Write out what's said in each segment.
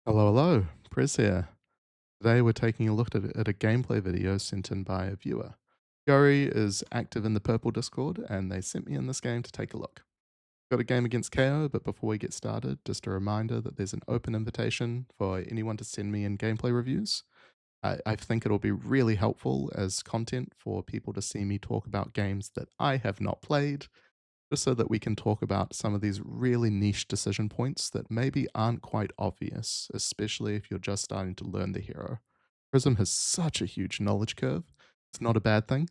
Hello, hello, Prez here. Today we're taking a look at a gameplay video sent in by a viewer. Kyori is active in the Purple Discord and they sent me in this game to take a look. Got a game against Kayo, but before we get started, just a reminder that there's an open invitation for anyone to send me in gameplay reviews. I think it'll be really helpful as content for people to see me talk about games that I have not played, just so that we can talk about some of these really niche decision points that maybe aren't quite obvious, especially if you're just starting to learn the hero. Prism has such a huge knowledge curve. It's not a bad thing.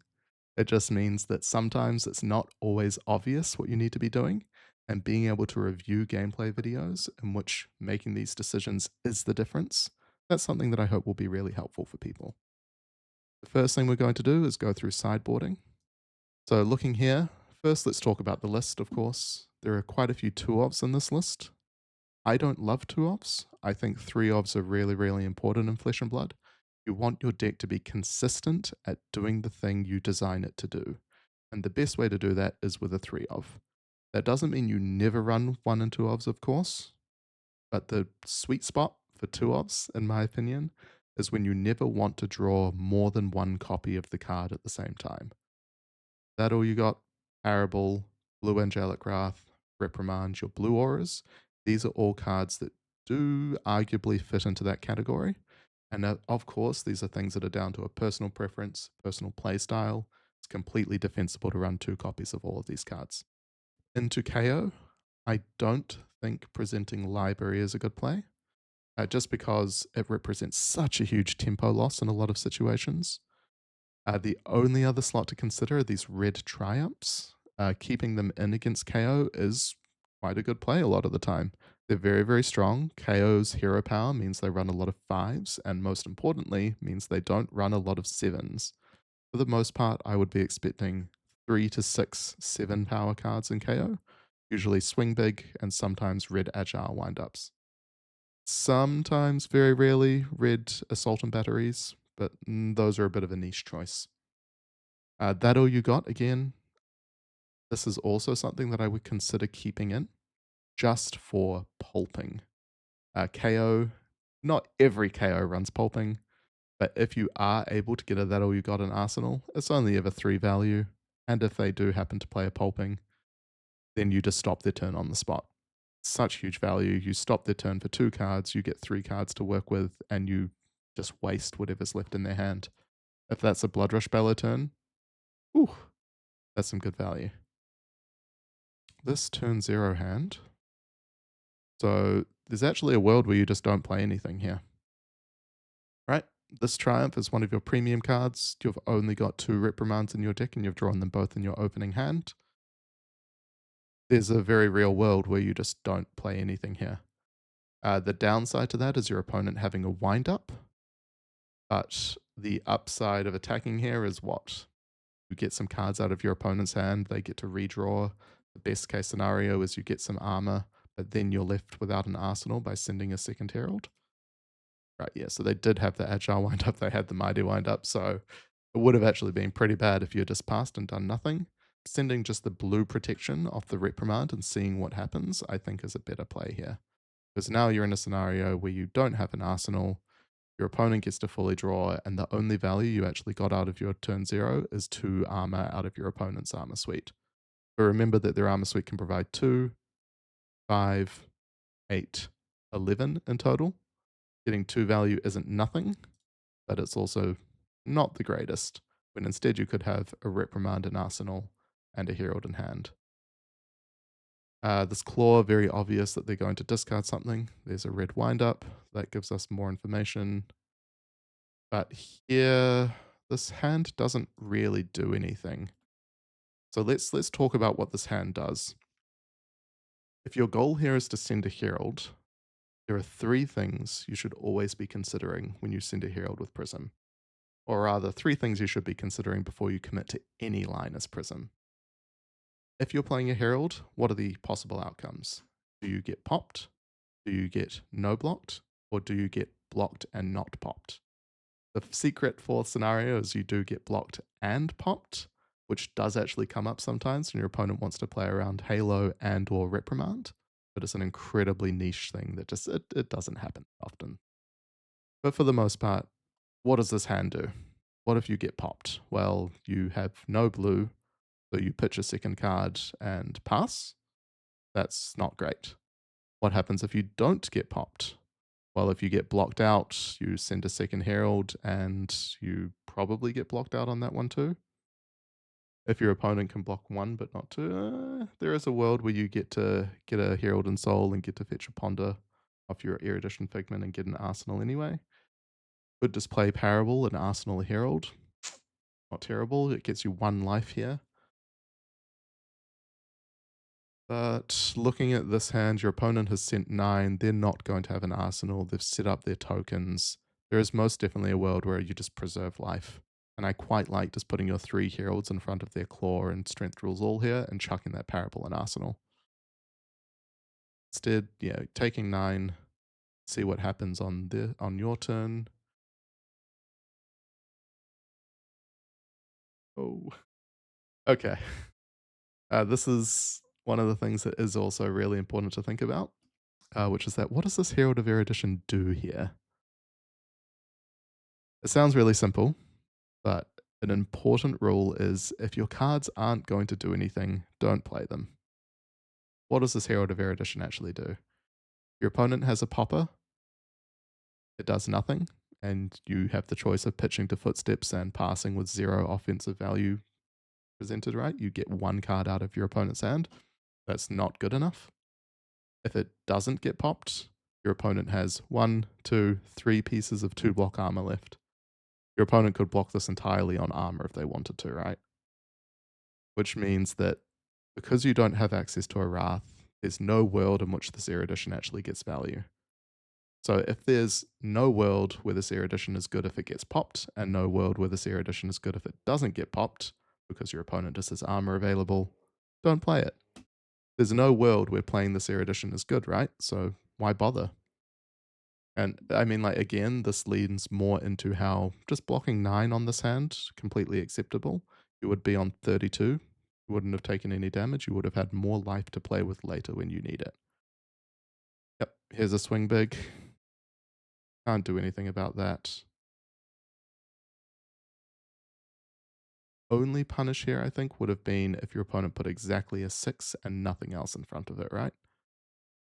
It just means that sometimes it's not always obvious what you need to be doing, and being able to review gameplay videos in which making these decisions is the difference, that's something that I hope will be really helpful for people. The first thing we're going to do is go through sideboarding. So looking here, first let's talk about the list, of course. There are quite a few 2-ofs in this list. I don't love 2-ofs. I think 3-ofs are really, really important in Flesh and Blood. You want your deck to be consistent at doing the thing you design it to do. And the best way to do that is with a 3-of. That doesn't mean you never run 1 and 2-ofs, of course, but the sweet spot for 2-ofs, in my opinion, is when you never want to draw more than one copy of the card at the same time. That all you got? Arable, Blue Angelic Wrath, Reprimand, your blue auras. These are all cards that do arguably fit into that category. And of course, these are things that are down to a personal preference, personal play style. It's completely defensible to run 2 copies of all of these cards. Into KO, I don't think presenting Library is a good play, just because it represents such a huge tempo loss in a lot of situations. The only other slot to consider are these red triumphs. Keeping them in against KO is quite a good play a lot of the time. They're very, very strong. KO's hero power means they run a lot of 5s, and most importantly, means they don't run a lot of 7s. For the most part, I would be expecting 3 to 6 7 power cards in KO, usually swing big, and sometimes red agile windups. Sometimes, very rarely, red assault and batteries, but those are a bit of a niche choice. That all you got? Again, this is also something that I would consider keeping in just for pulping. KO, not every KO runs pulping, but if you are able to get a that all you got in Arsenal, it's only ever 3 value. And if they do happen to play a pulping, then you just stop their turn on the spot. Such huge value. You stop their turn for 2 cards, you get 3 cards to work with, and you just waste whatever's left in their hand. If that's a Blood Rush Bellow turn, ooh, that's some good value. This turn 0 hand. So there's actually a world where you just don't play anything here. Right? This Triumph is one of your premium cards. You've only got 2 Reprimands in your deck and you've drawn them both in your opening hand. There's a very real world where you just don't play anything here. The downside to that is your opponent having a wind up, but the upside of attacking here is what? You get some cards out of your opponent's hand, they get to redraw. The best case scenario is you get some armor, but then you're left without an arsenal by sending a second herald. Right, yeah, so they did have the agile wind up, they had the mighty wind up, so it would have actually been pretty bad if you had just passed and done nothing. Sending just the blue protection off the reprimand and seeing what happens, I think is a better play here. Because now you're in a scenario where you don't have an arsenal, your opponent gets to fully draw, and the only value you actually got out of your turn 0 is 2 armor out of your opponent's armor suite. But remember that their armor suite can provide 2, 5, 8, 11 in total. Getting 2 value isn't nothing, but it's also not the greatest, when instead you could have a reprimand in arsenal and a herald in hand. This claw, very obvious that they're going to discard something. There's a red wind up. That gives us more information. But here, this hand doesn't really do anything. So let's talk about what this hand does. If your goal here is to send a herald, there are 3 things you should always be considering when you send a herald with Prism. Or rather, 3 things you should be considering before you commit to any line as Prism. If you're playing a herald, what are the possible outcomes? Do you get popped? Do you get no blocked? Or do you get blocked and not popped? The secret fourth scenario is you do get blocked and popped, which does actually come up sometimes when your opponent wants to play around Halo and or Reprimand. but it's an incredibly niche thing that just it doesn't happen often. But for the most part, what does this hand do? What if you get popped? Well, you have no blue, so you pitch a second card and pass. That's not great. What happens if you don't get popped? Well, if you get blocked out, you send a second herald and you probably get blocked out on that one too. If your opponent can block one but not two, there is a world where you get to get a Herald and Soul and get to fetch a Ponder off your Erudition Figment and get an Arsenal anyway. Good display Parable and Arsenal Herald. Not terrible. It gets you one life here. But looking at this hand, your opponent has sent 9. They're not going to have an Arsenal. They've set up their tokens. There is most definitely a world where you just preserve life. And I quite like just putting your 3 Heralds in front of their Claw and Strength Rules All here and chucking that Parable and Arsenal. Instead, taking 9, see what happens on your turn. Oh, okay. This is one of the things that is also really important to think about, which is that what does this Herald of Erudition do here? It sounds really simple, but an important rule is if your cards aren't going to do anything, don't play them. What does this Herald of Erudition actually do? Your opponent has a popper, it does nothing, and you have the choice of pitching to Footsteps and passing with 0 offensive value presented, right? You get 1 card out of your opponent's hand. That's not good enough. If it doesn't get popped, your opponent has 1, 2, 3 pieces of 2 block armor left. Your opponent could block this entirely on armor if they wanted to, right? Which means that because you don't have access to a Wrath, there's no world in which this Erudition actually gets value. So if there's no world where this Erudition is good if it gets popped, and no world where this Erudition is good if it doesn't get popped, because your opponent just has armor available, don't play it. There's no world where playing this Erudition is good, right? So why bother? And I mean, like, again, this leans more into how just blocking 9 on this hand, completely acceptable. You would be on 32. You wouldn't have taken any damage. You would have had more life to play with later when you need it. Yep, here's a swing big. Can't do anything about that. Only punish here, I think, would have been if your opponent put exactly a 6 and nothing else in front of it, right?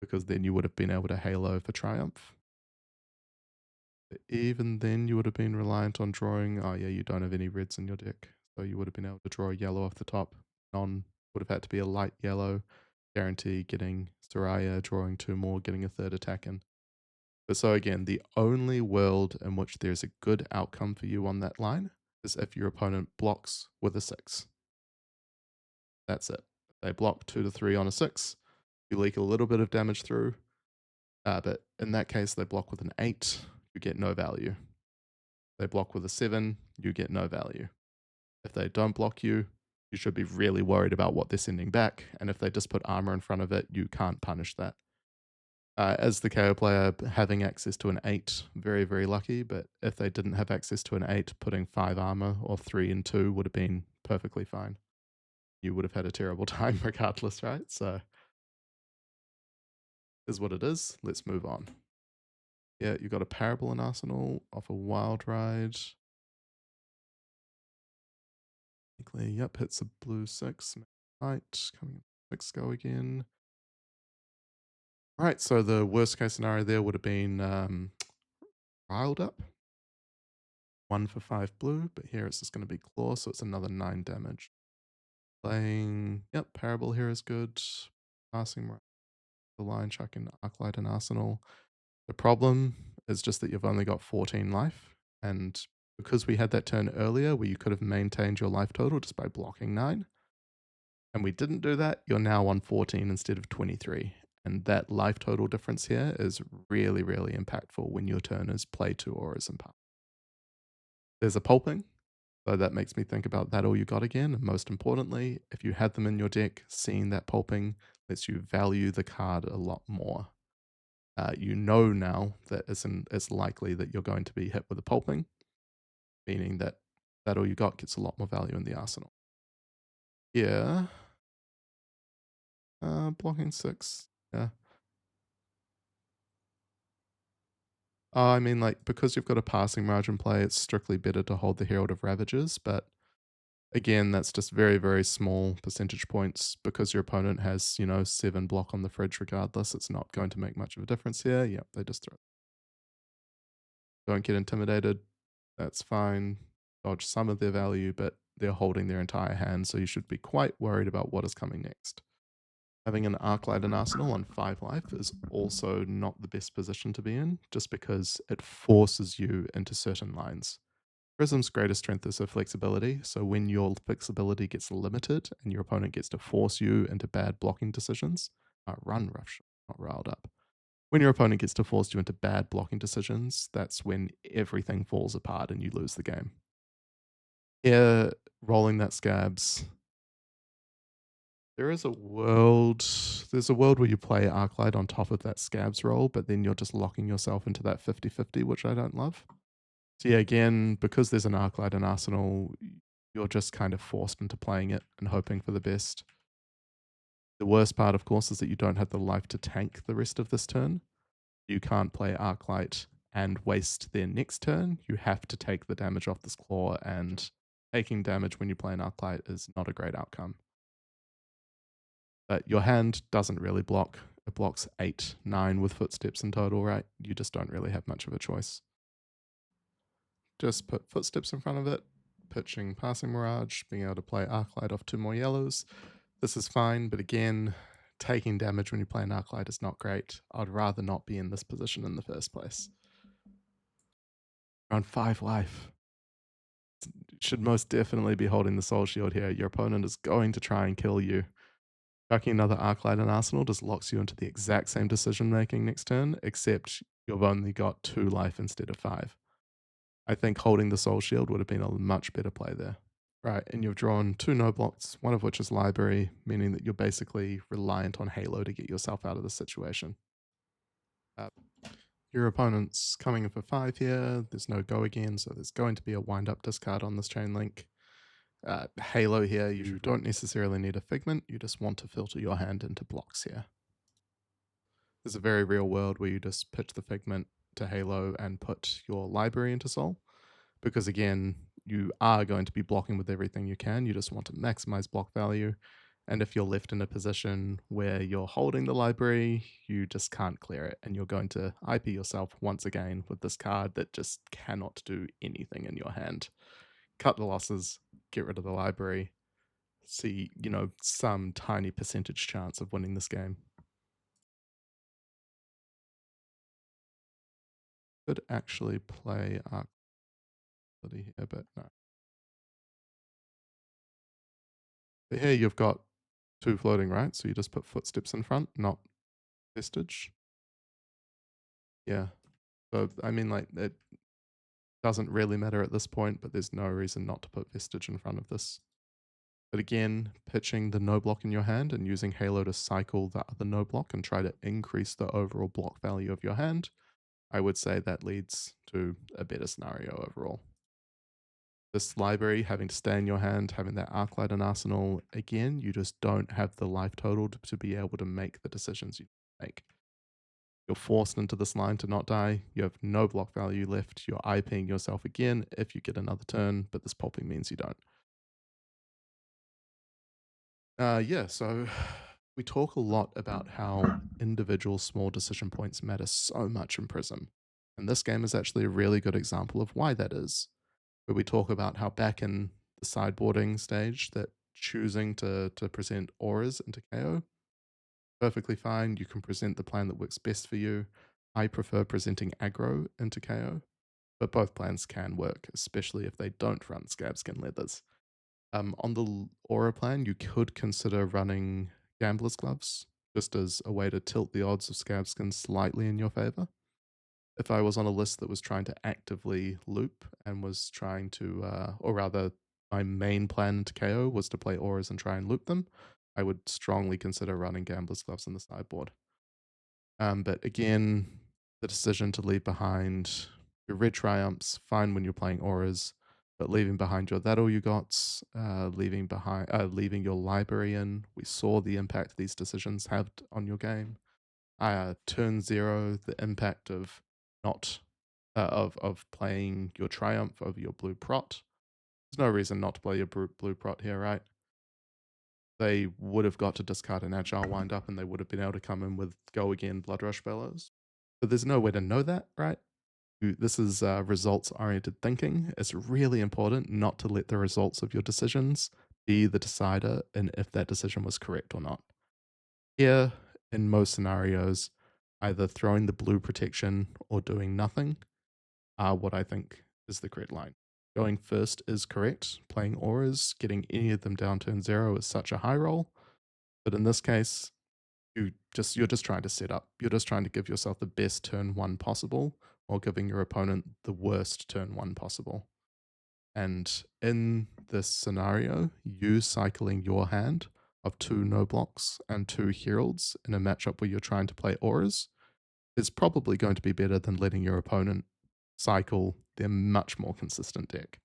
Because then you would have been able to halo for triumph. Even then, you would have been reliant on drawing. Oh, yeah, you don't have any reds in your deck. So you would have been able to draw a yellow off the top. Non would have had to be a light yellow. Guarantee getting Soraya, drawing 2 more, getting a 3rd attack in. But so again, the only world in which there's a good outcome for you on that line is if your opponent blocks with a 6. That's it. They block 2 to 3 on a 6. You leak a little bit of damage through. But in that case, they block with an 8. You get no value. They block with a 7, you get no value. If they don't block you, you should be really worried about what they're sending back. And if they just put armor in front of it, you can't punish that. As the KO player, having access to an 8, very, very lucky. But if they didn't have access to an 8, putting 5 armor or 3 and 2 would have been perfectly fine. You would have had a terrible time regardless, right? So, is what it is. Let's move on. Yeah, you got a Parable in Arsenal off a Wild Ride. Yep, hits a blue 6. Right, coming 6 go again. All right, so the worst case scenario there would have been riled up. 1 for 5 blue, but here it's just going to be Claw, so it's another 9 damage. Playing, yep, Parable here is good. Passing right the line, chucking Arclight and Arsenal. The problem is just that you've only got 14 life, and because we had that turn earlier where you could have maintained your life total just by blocking 9, and we didn't do that, you're now on 14 instead of 23. And that life total difference here is really, really impactful when your turn is play 2 auras and pass. There's a pulping, so that makes me think about that all you got again. And most importantly, if you had them in your deck, seeing that pulping lets you value the card a lot more. You know now that it's likely that you're going to be hit with a pulping, meaning that all you got gets a lot more value in the arsenal. Yeah. Blocking 6. Yeah. I mean, like, because you've got a passing margin play, it's strictly better to hold the Herald of Ravages, but again, that's just very, very small percentage points because your opponent has, 7 block on the fridge regardless. It's not going to make much of a difference here. Yep, they just throw. Don't get intimidated. That's fine. Dodge some of their value, but they're holding their entire hand, so you should be quite worried about what is coming next. Having an Arclight in Arsenal on 5 life is also not the best position to be in, just because it forces you into certain lines. Prism's greatest strength is her flexibility, so when your flexibility gets limited and your opponent gets to force you into bad blocking decisions, run rough, not riled up. When your opponent gets to force you into bad blocking decisions, that's when everything falls apart and you lose the game. Here, rolling that scabs. There is a world. There's a world where you play Arclight on top of that scabs roll, but then you're just locking yourself into that 50-50, which I don't love. So yeah, again, because there's an Arclight in Arsenal, you're just kind of forced into playing it and hoping for the best. The worst part, of course, is that you don't have the life to tank the rest of this turn. You can't play Arclight and waste their next turn. You have to take the damage off this claw, and taking damage when you play an Arclight is not a great outcome. But your hand doesn't really block. It blocks 8, 9 with footsteps in total, right? You just don't really have much of a choice. Just put footsteps in front of it, pitching Passing Mirage, being able to play Arclight off 2 more yellows. This is fine, but again, taking damage when you play an Arclight is not great. I'd rather not be in this position in the first place. You're on 5 life. You should most definitely be holding the Soul Shield here. Your opponent is going to try and kill you. Chucking another Arclight in Arsenal just locks you into the exact same decision making next turn, except you've only got 2 life instead of 5. I think holding the Soul Shield would have been a much better play there. Right, and you've drawn 2 no blocks, one of which is Library, meaning that you're basically reliant on Halo to get yourself out of this situation. Uh, your opponent's coming in for 5 here. There's no go again, so there's going to be a wind up discard on this chain link. Halo here, you don't necessarily need a Figment, you just want to filter your hand into blocks here. There's a very real world where you just pitch the Figment to Halo and put your Library into Soul, because again, you are going to be blocking with everything you can. You just want to maximize block value. And if you're left in a position where you're holding the library, you just can't clear it. And you're going to IP yourself once again with this card that just cannot do anything in your hand. Cut the losses, get rid of the library, see, some tiny percentage chance of winning this game. Could actually play Arc here, but no. But here you've got 2 floating, right? So you just put footsteps in front, not vestige. Yeah. So I mean, like, it doesn't really matter at this point, but there's no reason not to put vestige in front of this. But again, pitching the no block in your hand and using Halo to cycle the other no block and try to increase the overall block value of your hand, I would say that leads to a better scenario overall. This library having to stay in your hand, having that Arclight and Arsenal, again, you just don't have the life total to be able to make the decisions you make. You're forced into this line to not die. You have no block value left. You're IPing yourself again if you get another turn, but this popping means you don't. Yeah, so we talk a lot about how individual small decision points matter so much in Prism. And this game is actually a really good example of why that is. Where we talk about how back in the sideboarding stage that choosing to present auras into Kayo, perfectly fine. You can present the plan that works best for you. I prefer presenting aggro into KO, but both plans can work, especially if they don't run Scabskin Leathers. On the Aura plan, you could consider running Gambler's Gloves, just as a way to tilt the odds of Scabskin slightly in your favor. If I was on a list that was trying to actively loop and was trying to, or rather, my main plan to KO was to play auras and try and loop them, I would strongly consider running Gambler's Gloves in the sideboard. But again, the decision to leave behind your red triumphs, fine when you're playing auras, but leaving behind your that all you got, leaving your library in. We saw the impact these decisions had on your game. Turn 0, the impact of not of playing your triumph over your blue prot. There's no reason not to play your blue prot here, right? They would have got to discard an agile wind up and they would have been able to come in with go again Blood Rush Bellows. But there's no way to know that, right? This is results oriented thinking. It's really important not to let the results of your decisions be the decider in if that decision was correct or not. Here, in most scenarios, either throwing the blue protection or doing nothing are what I think is the correct line. Going first is correct. Playing auras, getting any of them down turn 0 is such a high roll. But in this case, you're just trying to set up. You're just trying to give yourself the best turn 1 possible while giving your opponent the worst turn 1 possible. And in this scenario, you cycling your hand of 2 no blocks and 2 heralds in a matchup where you're trying to play auras is probably going to be better than letting your opponent cycle their much more consistent deck.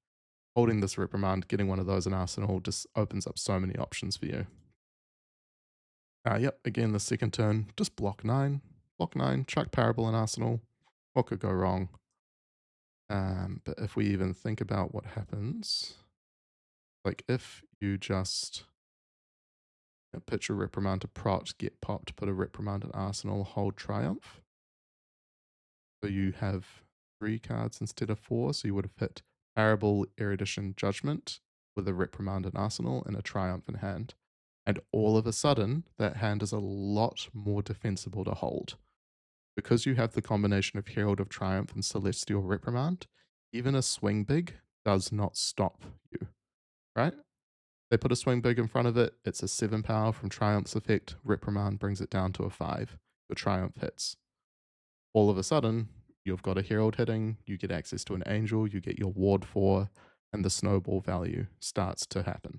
Holding this reprimand, getting one of those in arsenal just opens up so many options for you. Yep, again, the second turn, just block 9, chuck Parable in arsenal. What could go wrong? But if we even think about what happens, like if you just pitch a reprimand to prot, get popped, put a reprimand in arsenal, hold triumph. So you have 3 cards instead of 4, so you would have hit Parable, Erudition, Judgment with a reprimand in arsenal and a triumph in hand. And all of a sudden, that hand is a lot more defensible to hold. Because you have the combination of Herald of Triumph and Celestial Reprimand, even a swing big does not stop you, right? They put a swing big in front of it, it's a 7 power from Triumph's effect, Reprimand brings it down to a 5. Your Triumph hits. All of a sudden, you've got a Herald hitting, you get access to an Angel, you get your Ward 4, and the snowball value starts to happen.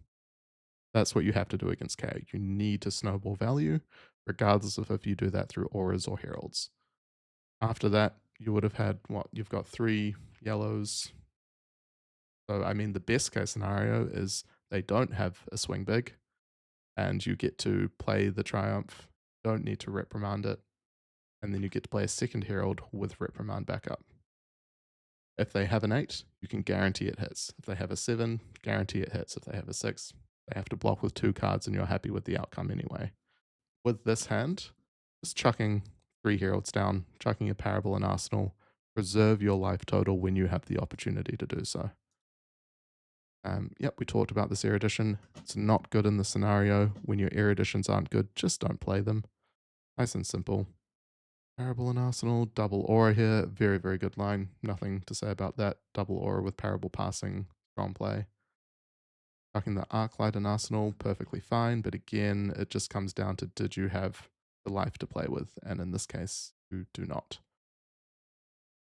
That's what you have to do against Kayo. You need to snowball value, regardless of if you do that through auras or heralds. After that, you would have had what? You've got 3 yellows. So, I mean, the best case scenario is they don't have a swing big, and you get to play the Triumph, don't need to reprimand it, and then you get to play a second herald with reprimand backup. If they have an 8, you can guarantee it hits. If they have a 7, guarantee it hits. If they have a 6, they have to block with 2 cards and you're happy with the outcome anyway. With this hand, just chucking 3 heralds down, chucking a parable in arsenal, preserve your life total when you have the opportunity to do so. Yep, we talked about this erudition. It's not good in the scenario. When your eruditions aren't good, just don't play them. Nice and simple. Parable in arsenal, double aura here. Very, very good line. Nothing to say about that. Double aura with parable passing. Strong play. Chucking the Arclight in arsenal, perfectly fine. But again, it just comes down to did you have the life to play with? And in this case, you do not.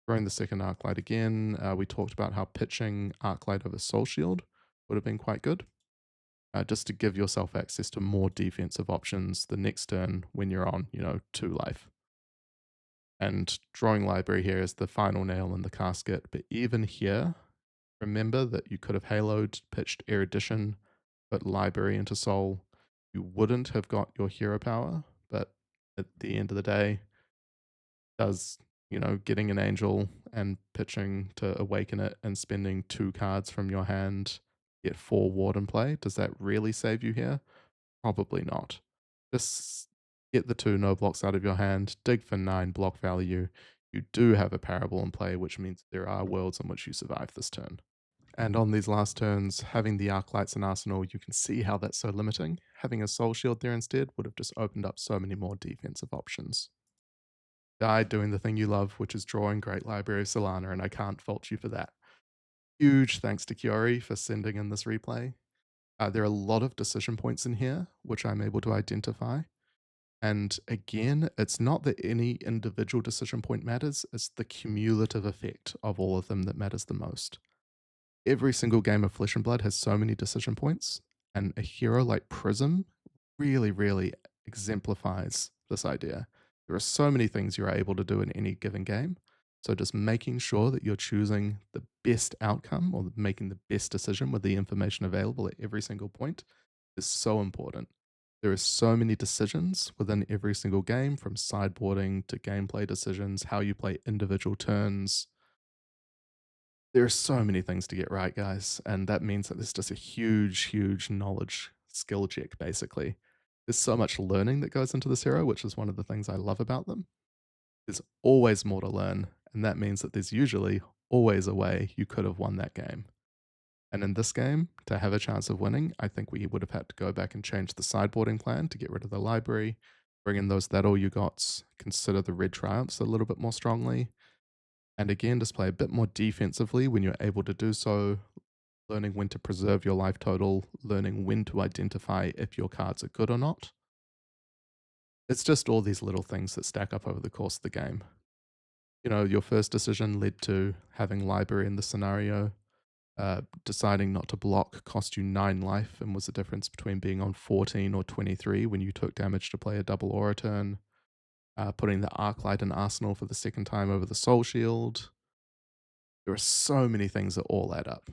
Throwing the second Arclight again, we talked about how pitching Arclight over Soul Shield would have been quite good. Just to give yourself access to more defensive options the next turn when you're on, 2 life. And drawing library here is the final nail in the casket. But even here, remember that you could have haloed, pitched erudition, put library into soul. You wouldn't have got your hero power, but at the end of the day, does getting an angel and pitching to awaken it and spending 2 cards from your hand, get 4 ward in play, does that really save you here? Probably not. Just get the 2 no blocks out of your hand, dig for 9 block value. You do have a parable in play, which means there are worlds in which you survive this turn. And on these last turns, having the Arclights in arsenal, you can see how that's so limiting. Having a Soul Shield there instead would have just opened up so many more defensive options. Died doing the thing you love, which is drawing Great Library of Solana, and I can't fault you for that. Huge thanks to Kyori for sending in this replay. There are a lot of decision points in here, which I'm able to identify. And again, it's not that any individual decision point matters, it's the cumulative effect of all of them that matters the most. Every single game of Flesh and Blood has so many decision points, and a hero like Prism really, really exemplifies this idea. There are so many things you're able to do in any given game. So just making sure that you're choosing the best outcome or making the best decision with the information available at every single point is so important. There are so many decisions within every single game, from sideboarding to gameplay decisions, how you play individual turns. There are so many things to get right, guys, and that means that there's just a huge, huge knowledge skill check, basically. There's so much learning that goes into this hero, which is one of the things I love about them. There's always more to learn, and that means that there's usually always a way you could have won that game. And in this game, to have a chance of winning, I think we would have had to go back and change the sideboarding plan to get rid of the library, bring in those that all you gots, consider the red triumphs a little bit more strongly, and again, just play a bit more defensively when you're able to do so, learning when to preserve your life total, learning when to identify if your cards are good or not. It's just all these little things that stack up over the course of the game. You know, your first decision led to having library in the scenario. Deciding not to block cost you 9 life and was the difference between being on 14 or 23 when you took damage to play a double aura turn. Putting the Arclight in Arsenal for the second time over the Soul Shield. There are so many things that all add up.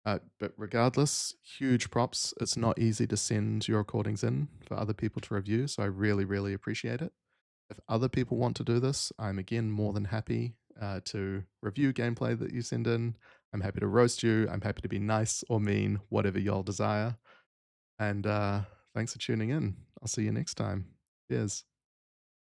But regardless, huge props. It's not easy to send your recordings in for other people to review, so I really, really appreciate it. If other people want to do this, I'm again more than happy to review gameplay that you send in. I'm happy to roast you. I'm happy to be nice or mean, whatever y'all desire. And thanks for tuning in. I'll see you next time. Cheers.